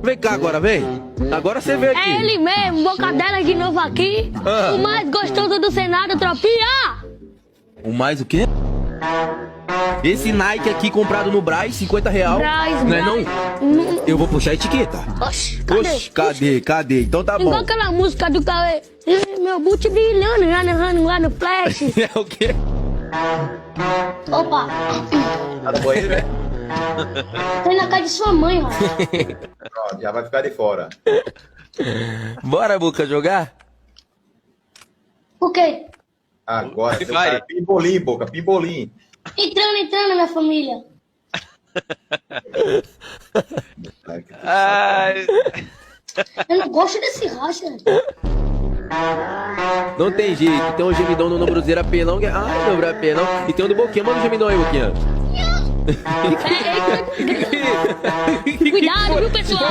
Vem cá agora, vem. Agora você vê aqui. É ele mesmo, Bocadela de novo aqui. Ah. O mais gostoso do Senado, tropia. O mais o quê? Esse Nike aqui comprado no Brás, 50 real. Brás, não é não? Não. Eu vou puxar a etiqueta. Oxi, cadê? Oxi, cadê? Então tá Igual bom. aquela música do Cauê. Meu boot brilhando lá no flash. É o quê? Opa, Tá no banheiro, né? tem na casa de sua mãe, ó. Pronto, já vai ficar de fora. Bora, Buca, jogar? Por quê? Agora, Vai. seu cara é pimbolim, Boca, pimbolim. Entrando, minha família. Ai, Eu não gosto desse racha. Não tem jeito. Tem um gemidão no Bruzeiro apelão. Ai, meu apelão. E tem um do Boquinha. Manda o gemidão aí, Boquinha. Cuidado, viu, pessoal?